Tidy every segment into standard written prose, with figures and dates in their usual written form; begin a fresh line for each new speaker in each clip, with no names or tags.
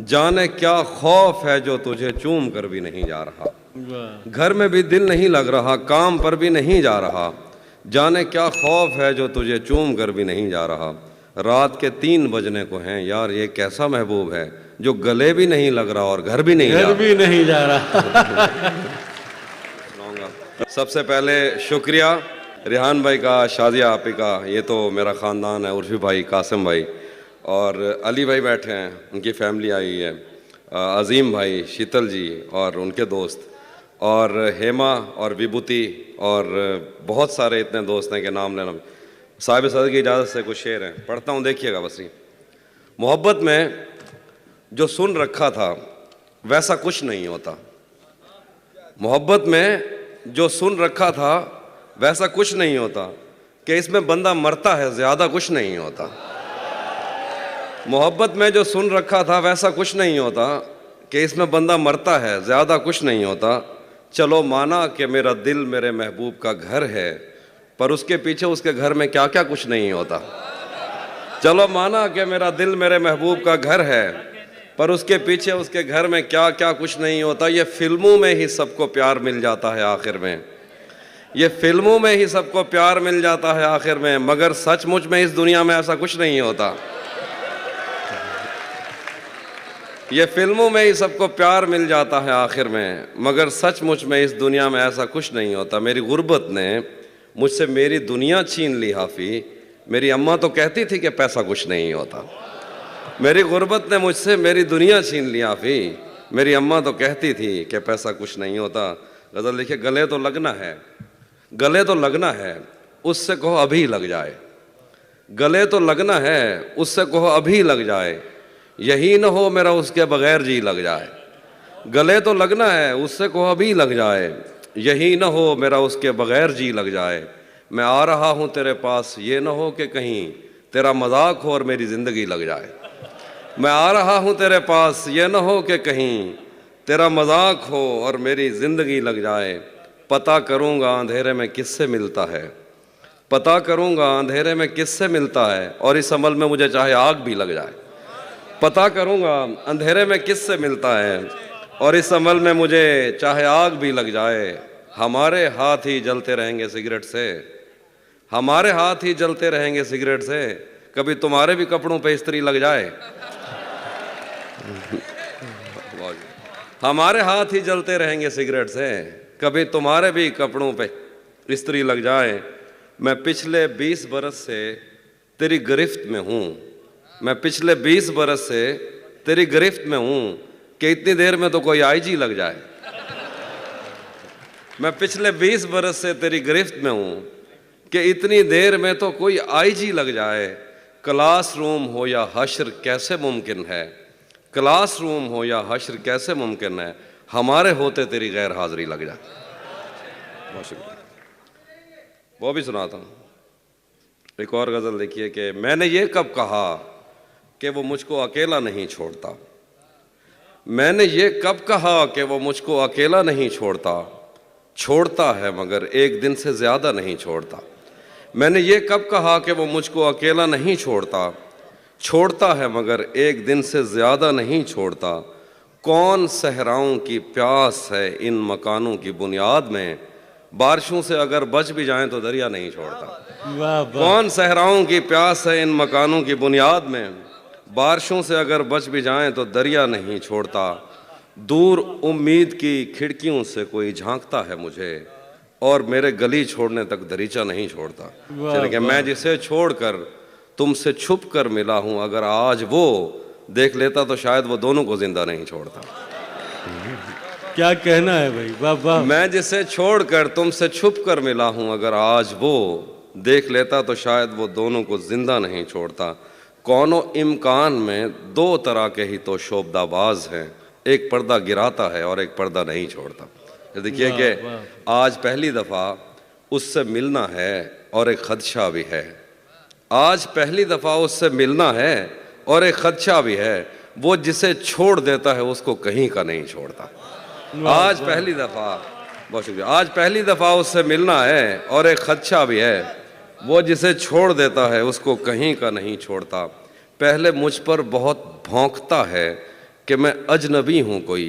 जाने क्या खौफ है जो तुझे चूम कर भी नहीं जा रहा। घर में भी दिल नहीं लग रहा, काम पर भी नहीं जा रहा। जाने क्या खौफ है जो तुझे चूम कर भी नहीं जा रहा। रात के 3 बजने को हैं यार, ये कैसा महबूब है जो गले भी नहीं लग रहा और घर भी नहीं जा रहा। सबसे पहले शुक्रिया रिहान भाई का, शादिया आपी का, ये तो मेरा ख़ानदान है, उर्फी भाई, कासिम भाई और अली भाई बैठे हैं, उनकी फैमिली आई है, अजीम भाई, शीतल जी और उनके दोस्त, और हेमा और विभूति और बहुत सारे इतने दोस्त हैं कि नाम लेना। साहिब सदर की इजाज़त से कुछ शेर हैं, पढ़ता हूँ, देखिएगा बस। मोहब्बत में जो सुन रखा था वैसा कुछ नहीं होता। मोहब्बत में जो सुन रखा था वैसा कुछ नहीं होता कि इसमें बंदा मरता है, ज़्यादा कुछ नहीं होता। मोहब्बत में जो सुन रखा था वैसा कुछ नहीं होता कि इसमें बंदा मरता है, ज़्यादा कुछ नहीं होता। चलो माना कि मेरा दिल मेरे महबूब का घर है, पर उसके पीछे उसके घर में क्या क्या कुछ नहीं होता। चलो माना कि मेरा दिल मेरे महबूब का घर है, पर उसके पीछे उसके घर में क्या क्या कुछ नहीं होता। ये फिल्मों में ही सबको प्यार मिल जाता है आखिर में, ये फिल्मों में ही सबको प्यार मिल जाता है आखिर में, मगर सचमुच में इस दुनिया में ऐसा कुछ नहीं होता। ये फिल्मों में ही सबको प्यार मिल जाता है आखिर में, मगर सचमुच में इस दुनिया में ऐसा कुछ नहीं होता। मेरी गुर्बत ने मुझसे मेरी दुनिया छीन ली हाफी। मेरी अम्मा तो कहती थी कि पैसा कुछ नहीं होता। मेरी गुर्बत ने मुझसे मेरी दुनिया छीन ली हाफी। मेरी अम्मा तो कहती थी कि पैसा कुछ नहीं होता। गज़ल लिखे, गले तो लगना है, गले तो लगना है, उससे कहो अभी लग जाए। गले तो लगना है, उससे कहो अभी लग जाए। यही न हो मेरा उसके बगैर जी लग जाए। गले तो लगना है, उससे कहो अभी लग जाए। यही न हो मेरा उसके बगैर जी लग जाए। मैं आ रहा हूँ तेरे पास, ये न हो कि कहीं तेरा मजाक हो और मेरी ज़िंदगी लग जाए। मैं आ रहा हूँ तेरे पास, ये न हो कि कहीं तेरा मजाक हो और मेरी ज़िंदगी लग जाए। पता करूँगा अंधेरे में किससे मिलता है, पता करूँगा अंधेरे में किससे मिलता है, और इस अमल में मुझे चाहे आग भी लग जाए। पता करूँगा अंधेरे में किससे मिलता है, और इस अमल में मुझे चाहे आग भी लग जाए। हमारे हाथ ही जलते रहेंगे सिगरेट से, हमारे हाथ ही जलते रहेंगे सिगरेट से। कभी तुम्हारे भी कपड़ों पे इस्त्री लग जाए। हमारे हाथ ही जलते रहेंगे सिगरेट से, कभी तुम्हारे भी कपड़ों पे इस्त्री लग जाए। मैं पिछले 20 बरस से तेरी गिरफ्त में हूँ, मैं पिछले 20 बरस से तेरी गिरफ्त में हूँ कि इतनी देर में तो कोई आईजी लग जाए। मैं पिछले 20 बरस से तेरी गिरफ्त में हूँ कि इतनी देर में तो कोई आईजी लग जाए। क्लासरूम हो या हश्र कैसे मुमकिन है, क्लासरूम हो या हश्र कैसे मुमकिन है, हमारे होते तेरी गैर हाजिरी लग जाए। बहुत शुक्रिया। वो भी सुनाता हूँ। एक और गज़ल देखिए कि मैंने ये कब कहा कि वो मुझको अकेला नहीं छोड़ता। मैंने ये कब कहा कि वो मुझको अकेला नहीं छोड़ता। छोड़ता है मगर एक दिन से ज़्यादा नहीं छोड़ता। मैंने ये कब कहा कि वो मुझको अकेला नहीं छोड़ता। छोड़ता है मगर एक दिन से ज़्यादा नहीं छोड़ता। कौन सहराओं की प्यास है इन मकानों की बुनियाद में, बारिशों से अगर बच भी जाएं तो दरिया नहीं छोड़ता। कौन सहराओं की प्यास है इन मकानों की बुनियाद में, बारिशों से अगर बच भी जाएं तो दरिया नहीं छोड़ता। दूर उम्मीद की खिड़कियों से कोई झांकता है मुझे, और मेरे गली छोड़ने तक दरीचा नहीं छोड़ता। कि मैं जिसे छोड़कर तुमसे छुप कर मिला हूँ, अगर आज वो देख लेता तो शायद वो दोनों को जिंदा नहीं छोड़ता।
क्या कहना है भाई, वाह वाह।
मैं जिसे छोड़कर तुमसे छुप कर मिला हूँ, अगर आज वो देख लेता तो शायद वो दोनों को जिंदा नहीं छोड़ता। कौनो इम्कान में 2 तरह के ही तो शोबदाबाज हैं, एक पर्दा गिराता है और एक पर्दा नहीं छोड़ता। देखिए कि आज पहली दफ़ा उससे मिलना है और एक खदशा भी है। आज पहली दफ़ा उससे मिलना है और एक खदशा भी है। वो जिसे छोड़ देता है उसको कहीं का नहीं छोड़ता। आज पहली दफ़ा, बहुत शुक्रिया, आज पहली दफ़ा उससे मिलना है और एक खदशा भी है। वो जिसे छोड़ देता है उसको कहीं का नहीं छोड़ता। पहले मुझ पर बहुत भौंकता है, कि मैं अजनबी हूँ कोई,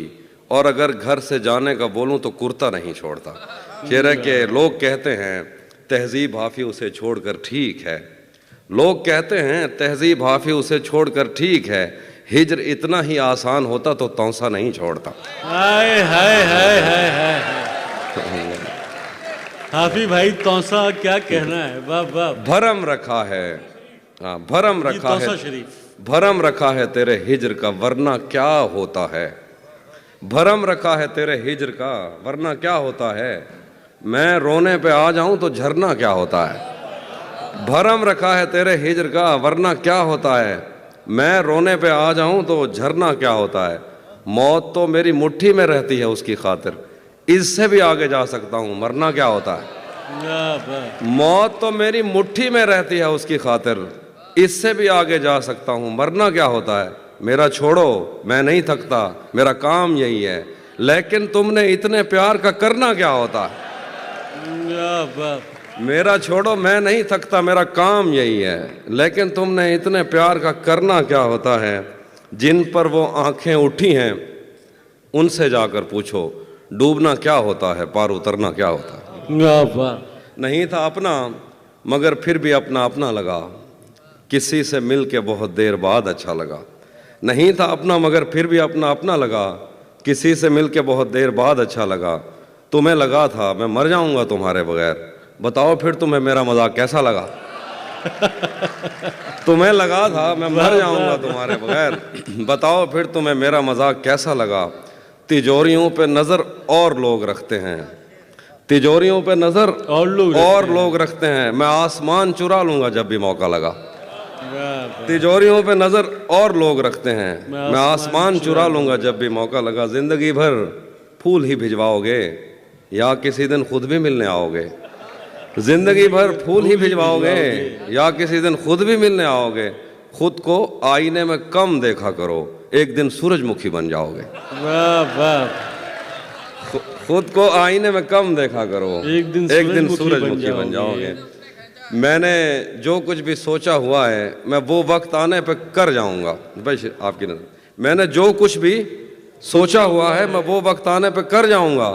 और अगर घर से जाने का बोलूँ तो कुर्ता नहीं छोड़ता। शेर है कि लोग कहते हैं तहजीब हाफी उसे छोड़कर ठीक है, लोग कहते हैं तहजीब हाफी उसे छोड़कर ठीक है, हिजर इतना ही आसान होता तो तौसा नहीं छोड़ता।
हाय हाय हाय हाय हाय। हाफी भाई तौसा क्या कहना है, वाह वाह।
भरम रखा है, हाँ भरम
ये
रखा
तौसा
है,
शरीफ।
भरम रखा है तेरे हिजर का वरना क्या होता है, भरम रखा है तेरे हिजर का वरना क्या होता है, मैं रोने पे आ जाऊं तो झरना क्या होता है। भरम रखा है तेरे हिजर का वरना क्या होता है, मैं रोने पे आ जाऊं तो झरना क्या होता है। मौत तो मेरी मुट्ठी में रहती है उसकी खातिर, इससे भी आगे जा सकता हूं मरना क्या होता है।
वाह वाह।
मौत तो मेरी मुट्ठी में रहती है उसकी खातिर, इससे भी आगे जा सकता हूं मरना क्या होता है। मेरा छोड़ो मैं नहीं थकता, मेरा काम यही है, लेकिन तुमने इतने प्यार का करना क्या होता है।
वाह वाह।
मेरा छोड़ो मैं नहीं थकता, मेरा काम यही है, लेकिन तुमने इतने प्यार का करना क्या होता है। जिन पर वो आंखें उठी हैं उनसे जाकर पूछो, डूबना क्या होता है, पार उतरना क्या होता है।
वाह वाह।
नहीं था अपना मगर फिर भी अपना अपना लगा, किसी से मिल के बहुत देर बाद अच्छा लगा। नहीं था अपना मगर फिर भी अपना अपना लगा, किसी से मिल के बहुत देर बाद अच्छा लगा। तुम्हें लगा था मैं मर जाऊंगा तुम्हारे बगैर, बताओ फिर तुम्हें मेरा मजाक कैसा लगा। तुम्हें लगा था मैं मर जाऊंगा तुम्हारे बगैर, बताओ फिर तुम्हें मेरा मजाक कैसा लगा। तिजोरियों पे नजर और लोग रखते हैं, तिजोरियों पे नजर और लोग रखते हैं, मैं आसमान चुरा लूंगा जब भी मौका लगा। तिजोरियों पे नजर और लोग रखते हैं, मैं आसमान चुरा लूंगा जब भी मौका लगा। जिंदगी भर फूल ही भिजवाओगे या किसी दिन खुद भी मिलने आओगे, जिंदगी भर फूल ही भिजवाओगे या किसी दिन खुद भी मिलने आओगे। खुद को आईने में कम देखा करो, एक दिन सूरजमुखी बन जाओगे।
वाह वाह।
खुद को आईने में कम देखा करो, एक दिन सूरजमुखी बन जाओगे। मैंने जो कुछ भी सोचा हुआ है मैं वो वक्त आने पे कर जाऊंगा। भाई आपकी नजर, मैंने जो कुछ भी सोचा हुआ है मैं वो वक्त आने पे कर जाऊंगा।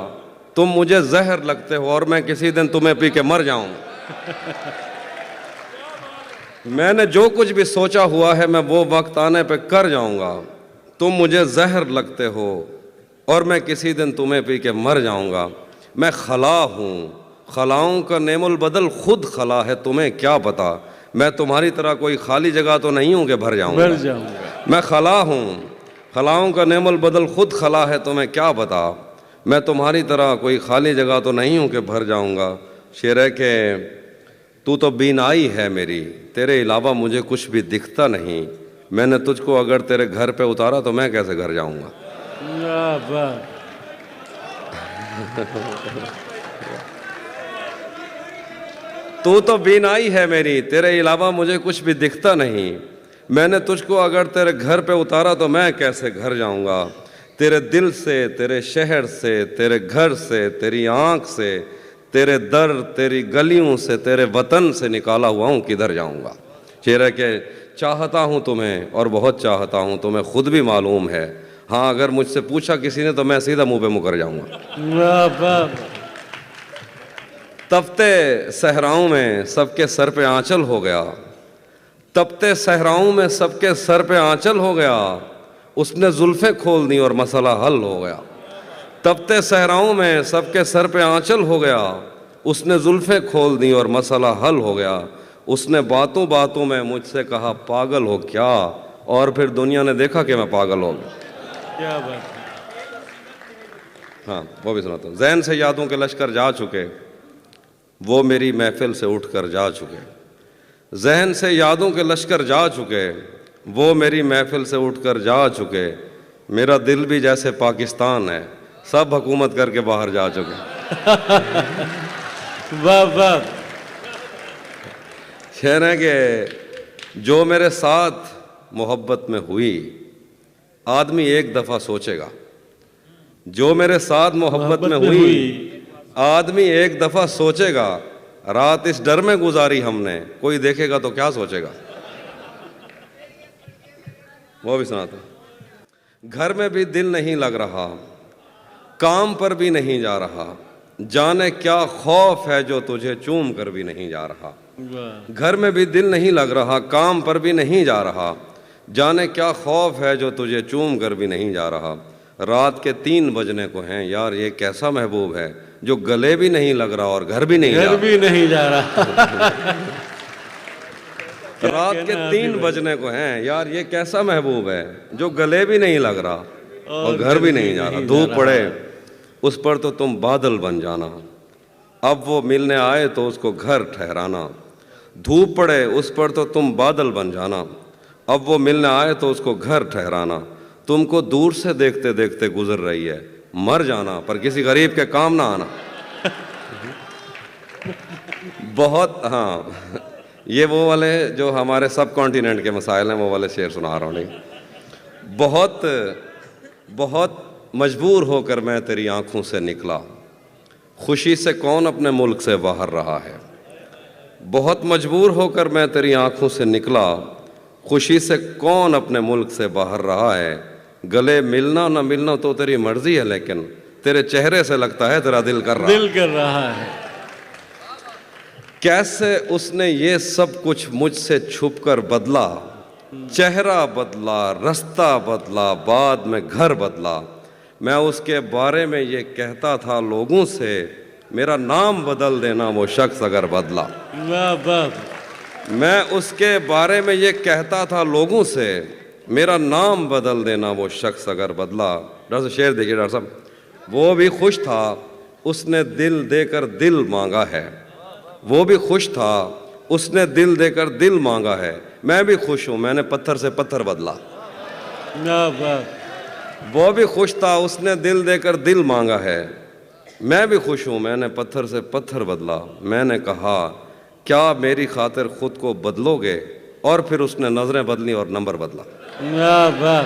तुम मुझे जहर लगते हो और मैं किसी दिन तुम्हें पी के मर जाऊंगा। मैंने जो कुछ भी सोचा हुआ है मैं वो वक्त आने पे कर जाऊंगा। तुम मुझे जहर लगते हो और मैं किसी दिन तुम्हें पी के मर जाऊंगा। मैं खला हूँ, खलाओं का नेमुल बदल खुद खला है, तुम्हें क्या पता। मैं तुम्हारी तरह कोई खाली जगह तो नहीं हूँ कि भर जाऊंगा। मैं खला हूँ, खलाओं का नेमुल बदल खुद खला है, तुम्हें क्या पता। मैं तुम्हारी तरह कोई खाली जगह तो नहीं हूँ कि भर जाऊंगा। शेर है कि तू तो बीनाई है मेरी, तेरे अलावा मुझे कुछ भी दिखता नहीं। मैंने तुझको अगर तेरे घर पे उतारा तो मैं कैसे घर जाऊंगा। तू तो बीनाई है मेरी, तेरे अलावा मुझे कुछ भी दिखता नहीं। मैंने तुझको अगर तेरे घर पे उतारा तो मैं कैसे घर जाऊंगा। तेरे दिल से, तेरे शहर से, तेरे घर से, तेरी आंख से, तेरे दर, तेरी गलियों से, तेरे वतन से निकाला हुआ हूँ, किधर जाऊंगा। शेर है कि चाहता हूँ तुम्हें और बहुत चाहता हूँ, तुम्हें खुद भी मालूम है। हाँ अगर मुझसे पूछा किसी ने तो मैं सीधा मुंह पे मुकर जाऊंगा। तपते सहराओं में सबके सर पे आंचल हो गया, तपते सहराओं में सबके सर पे आंचल हो गया। उसने जुल्फें खोल दी और मसला हल हो गया। तपते सहराओं में सबके सर पे आंचल हो गया। उसने जुल्फें खोल दी और मसला हल हो गया। उसने बातों बातों में मुझसे कहा पागल हो क्या, और फिर दुनिया ने देखा कि मैं पागल हो गया।
क्या बात।
हाँ वो भी सुनाता हूँ। ज़हन से यादों के लश्कर जा चुके, वो मेरी महफिल से उठकर जा चुके। जहन से यादों के लश्कर जा चुके, वो मेरी महफिल से उठकर जा चुके। मेरा दिल भी जैसे पाकिस्तान है, सब हुकूमत करके बाहर जा चुके।
वाह वाह।
शेर है कि जो मेरे साथ मोहब्बत में हुई, आदमी एक दफ़ा सोचेगा। जो मेरे साथ मोहब्बत में हुई, आदमी एक दफ़ा सोचेगा। रात इस डर में गुजारी हमने, कोई देखेगा तो क्या सोचेगा। वो भी सुनाता। घर में भी दिल नहीं लग रहा, काम पर भी नहीं जा रहा, जाने क्या खौफ है जो तुझे चूम कर भी नहीं जा रहा।
वाह
घर में भी दिल नहीं लग रहा, काम पर भी नहीं जा रहा, जाने क्या खौफ है जो तुझे चूम कर भी नहीं जा रहा। रात के 3 बजने को हैं, यार ये कैसा महबूब है जो गले भी नहीं लग रहा और घर भी नहीं जा
घर
रहा।
भी नहीं जा रहा।
रात के 3 बजने को हैं, यार ये कैसा महबूब है जो गले भी नहीं लग रहा और घर भी नहीं जा रहा। धूप पड़े उस पर तो तुम बादल बन जाना, अब वो मिलने आए तो उसको घर ठहराना। धूप पड़े उस पर तो तुम बादल बन जाना, अब वो मिलने आए तो उसको घर ठहराना। तुमको दूर से देखते देखते गुजर रही है, मर जाना पर किसी गरीब के काम ना आना। बहुत, हाँ, ये वो वाले जो हमारे सब कॉन्टिनेंट के मसाइल हैं वो वाले शेर सुना रहा हूँ। नहीं, बहुत बहुत मजबूर होकर मैं तेरी आंखों से निकला, खुशी से कौन अपने मुल्क से बाहर रहा है। बहुत मजबूर होकर मैं तेरी आंखों से निकला, खुशी से कौन अपने मुल्क से बाहर रहा है। गले मिलना ना मिलना तो तेरी मर्जी है, लेकिन तेरे चेहरे से लगता है तेरा दिल कर रहा है।
दिल कर रहा है।
कैसे उसने ये सब कुछ मुझसे छुपकर बदला, चेहरा बदला, रास्ता बदला, बाद में घर बदला। मैं उसके बारे में ये कहता था लोगों से, मेरा नाम बदल देना वो शख्स अगर बदला।
वाह वाह।
मैं उसके बारे में ये कहता था लोगों से, मेरा नाम बदल देना वो शख्स अगर बदला। डॉक्टर साहब शेर देखिए डॉक्टर साहब, वो भी खुश था उसने दिल देकर दिल मांगा है। वो भी खुश था उसने दिल देकर दिल मांगा है। मैं भी खुश हूँ मैंने पत्थर से पत्थर बदला।
वाह वाह।
वो भी खुश था उसने दिल देकर दिल मांगा है। मैं भी खुश हूँ मैंने पत्थर से पत्थर बदला। मैंने कहा क्या मेरी खातिर खुद को बदलोगे, और फिर उसने नजरें बदली और नंबर बदला।
वाह वाह।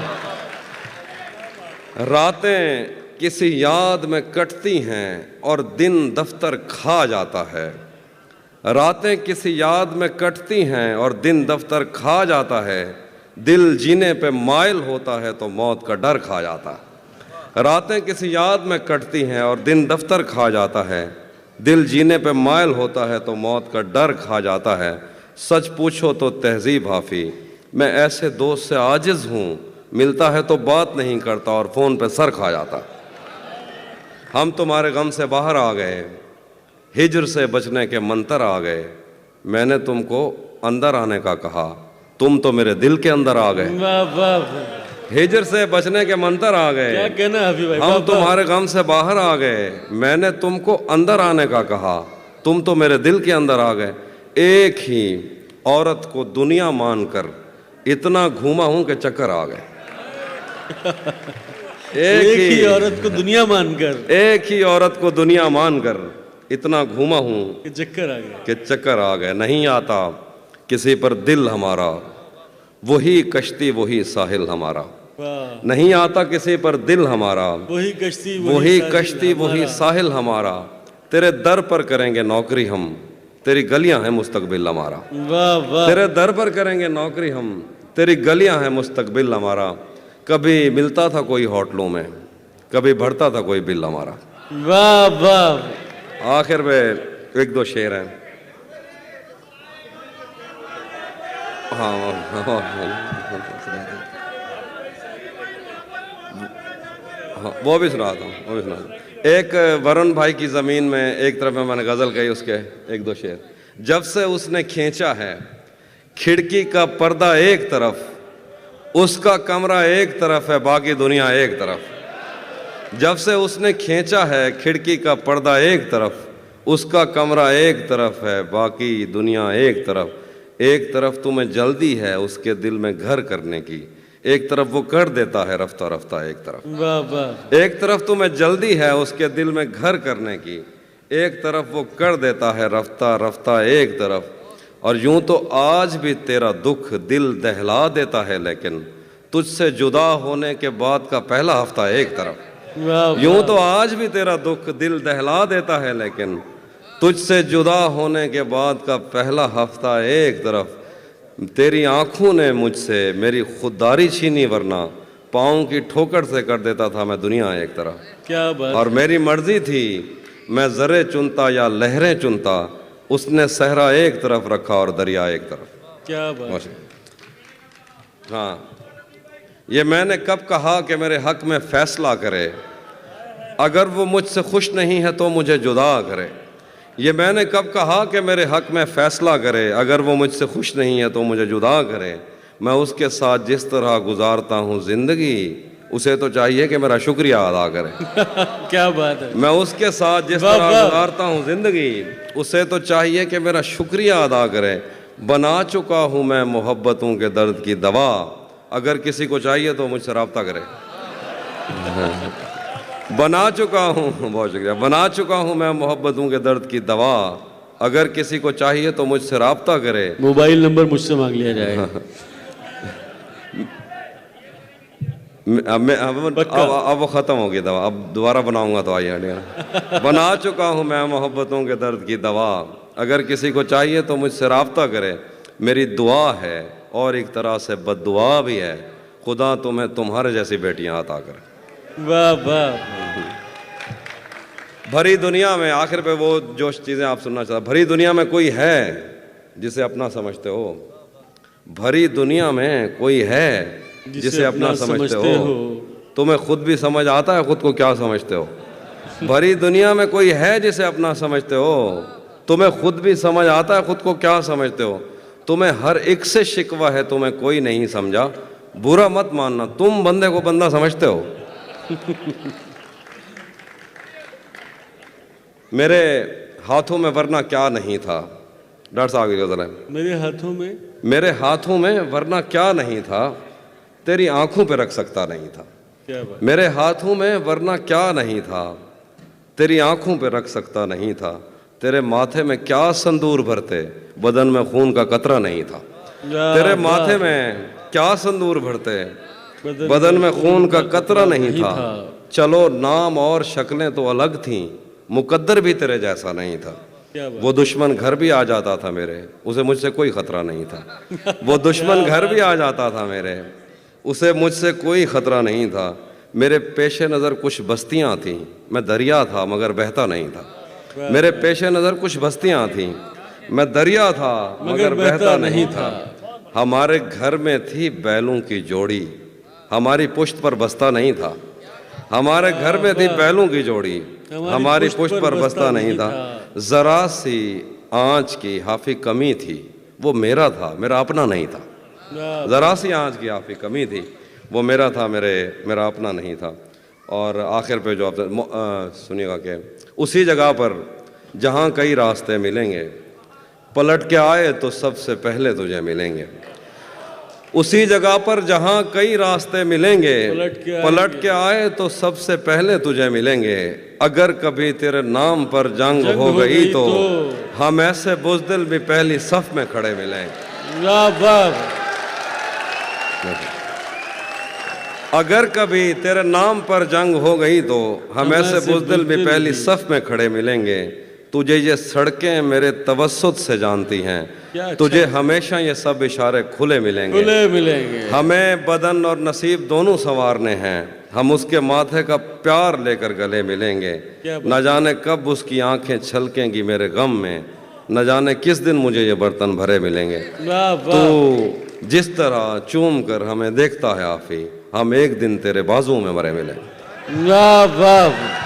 रातें किसी याद में कटती हैं और दिन दफ्तर खा जाता है। रातें किसी याद में कटती हैं और दिन दफ्तर खा जाता है। दिल जीने पे माइल होता है तो मौत का डर खा जाता है। रातें किसी याद में कटती हैं और दिन दफ्तर खा जाता है। दिल जीने पे माइल होता है तो मौत का डर खा जाता है। सच पूछो तो तहजीब हाफी, मैं ऐसे दोस्त से आजिज़ हूँ, मिलता है तो बात नहीं करता और फ़ोन पे सर खा जाता। हम तुम्हारे गम से बाहर आ गए, हिजर से बचने के मंतर आ गए। मैंने तुमको अंदर आने का कहा, तुम तो मेरे दिल के अंदर आ गए।
वाह वाह।
हिजर से बचने के मंतर आ गए,
क्या कहना है अभी भाई। वाह,
हम
वाह।
तुम्हारे गम से बाहर आ गए। मैंने तुमको अंदर आने का कहा, तुम तो मेरे दिल के अंदर आ गए। एक ही औरत को दुनिया मानकर इतना घूमा हूं कि चक्कर आ गए।
एक ही औरत को दुनिया मानकर,
एक ही औरत को दुनिया मानकर इतना घूमा हूं
कि चक्कर आ गया।
कि चक्कर आ गए। नहीं आता किसी पर दिल हमारा, वही कश्ती वही साहिल हमारा।
वाह।
नहीं आता किसी पर दिल हमारा,
वही कश्ती
वही
साहिल
कश्ती वही
हमारा।
साहिल हमारा। तेरे दर पर करेंगे नौकरी हम, तेरी गलियां हैं मुस्तकबिल हमारा।
वाह वाह।
तेरे दर पर करेंगे नौकरी हम, तेरी गलियां हैं मुस्तकबिल हमारा। कभी मिलता था कोई होटलों में, कभी बढ़ता था कोई बिल हमारा।
वाह वाह।
आखिर में 1-2 शेर हैं। हाँ, वो भी सुना था, वो भी सुना था। एक वरुण भाई की ज़मीन में एक तरफ में मैंने गज़ल कही, उसके 1-2 शेर। जब से उसने खींचा है खिड़की का पर्दा एक तरफ, उसका कमरा एक तरफ है बाकी दुनिया एक तरफ। जब से उसने खींचा है खिड़की का पर्दा एक तरफ, उसका कमरा एक तरफ है बाकी दुनिया एक तरफ। एक तरफ तुम्हें जल्दी है उसके दिल में घर करने की, एक तरफ वो कर देता है रफ्ता रफ्ता एक तरफ।
वाह वाह।
एक तरफ तुम्हें जल्दी है उसके दिल में घर करने की, एक तरफ वो कर देता है रफ्ता रफ्ता एक तरफ। और यूं तो आज भी तेरा दुख दिल दहला देता है, लेकिन तुझसे जुदा होने के बाद का पहला हफ्ता एक तरफ।
वाह।
यूं तो आज भी तेरा दुख दिल दहला देता है, लेकिन तुझसे जुदा होने के बाद का पहला हफ्ता एक तरफ। तेरी आंखों ने मुझसे मेरी खुददारी छीनी, वरना पाँव की ठोकर से कर देता था मैं दुनिया एक तरफ।
क्या बात।
और मेरी मर्जी थी मैं ज़रे चुनता या लहरें चुनता, उसने सहरा एक तरफ रखा और दरिया एक तरफ।
क्या बात।
हाँ, ये मैंने कब कहा कि मेरे हक में फैसला करे, अगर वो मुझसे खुश नहीं है तो मुझे जुदा करे। ये मैंने कब कहा कि मेरे हक में फैसला करे, अगर वो मुझसे खुश नहीं है तो मुझे जुदा करे। मैं उसके साथ जिस तरह गुजारता हूँ ज़िंदगी, उसे तो चाहिए कि मेरा शुक्रिया अदा करे।
क्या बात है।
मैं उसके साथ जिस तरह गुजारता हूँ ज़िंदगी, उसे तो चाहिए कि मेरा शुक्रिया अदा करे। बना चुका हूँ मैं मोहब्बतों के दर्द की दवा, अगर किसी को चाहिए तो मुझसे रब्ता करे। बना चुका हूँ, बहुत शुक्रिया, बना चुका हूँ मैं मोहब्बतों के दर्द की दवा, अगर किसी को चाहिए तो मुझसे रब्ता करे।
मोबाइल नंबर मुझसे मांग लिया जाएगा।
अब वो ख़त्म हो गई दवा, अब दोबारा बनाऊंगा तो आइए। बना चुका हूँ मैं मोहब्बतों के दर्द की दवा, अगर किसी को चाहिए तो मुझसे रब्ता करे। मेरी दुआ है और एक तरह से बद्दुआ भी है, खुदा तुम्हें तुम्हारे जैसी बेटियां अता करे।
वाह वाह।
भरी दुनिया में, आखिर पे वो जो चीज़ें आप सुनना चाहते, भरी दुनिया में कोई है जिसे अपना समझते हो। भरी दुनिया में कोई है जिसे अपना समझते हो। तुम्हें खुद भी समझ आता है खुद को क्या समझते हो। भरी दुनिया में कोई है जिसे अपना समझते हो। तुम्हें खुद भी समझ आता है खुद को क्या समझते हो। तुम्हें हर एक से शिकवा है, तुम्हें कोई नहीं समझा। बुरा मत मानना, तुम बंदे को बंदा समझते हो। मेरे हाथों में वरना क्या नहीं था। डॉक्टर साहब आगे जरा।
मेरे हाथों में,
मेरे हाथों में वरना क्या नहीं था, तेरी आंखों पे रख सकता नहीं था।
क्या बात।
मेरे हाथों में वरना क्या नहीं था, तेरी आंखों पे रख सकता नहीं था। तेरे माथे में क्या संदूर भरते, बदन में खून का कतरा नहीं था। तेरे माथे में क्या संदूर भरते, बदन में खून का कतरा नहीं था। चलो नाम और शक्लें तो अलग थीं, मुकद्दर भी तेरे जैसा नहीं था। वो दुश्मन घर भी आ जाता था मेरे, उसे मुझसे कोई खतरा नहीं था। वो दुश्मन घर भी आ जाता था मेरे, उसे मुझसे कोई खतरा नहीं था। मेरे पेशे नज़र कुछ बस्तियां थीं, मैं दरिया था मगर बहता नहीं था। मेरे पेशे नज़र कुछ बस्तियां थीं, मैं दरिया था मगर बहता नहीं था। हमारे घर में थी बैलों की जोड़ी, हमारी पुश्त पर बस्ता नहीं था। हमारे घर में थी बैलों की जोड़ी, हमारी पुश्त पर बस्ता नहीं था। जरा सी आँच की हाफी कमी थी, वो मेरा था, मेरा अपना नहीं था। जरा सी आँच की हाफी कमी थी, वो मेरा था, मेरा अपना नहीं था। और आखिर पे जो आप सुनिएगा कि उसी जगह पर जहाँ कई रास्ते मिलेंगे, पलट के आए तो सबसे पहले तुझे मिलेंगे। उसी जगह पर जहाँ कई रास्ते मिलेंगे, पलट के आए तो सबसे पहले तुझे मिलेंगे। अगर कभी तेरे नाम पर जंग हो गई तो हम ऐसे बुज़दिल भी पहली सफ में खड़े मिलेंगे। अगर कभी तेरे नाम पर जंग हो गई तो हम ऐसे बुज़दिल भी पहली सफ में खड़े मिलेंगे। तुझे ये सड़कें मेरे तवस्सुत से जानती हैं, तुझे हमेशा ये सब इशारे खुले मिलेंगे। हमें बदन और नसीब दोनों संवारने हैं, हम उसके माथे का प्यार लेकर गले मिलेंगे। न जाने कब उसकी आंखें छलकेंगी मेरे गम में, न जाने किस दिन मुझे ये बर्तन भरे मिलेंगे। तो जिस तरह चूम कर हमें देखता है आफी, हम एक दिन तेरे बाजुओं में मरे मिलेंगे।
वाह वाह।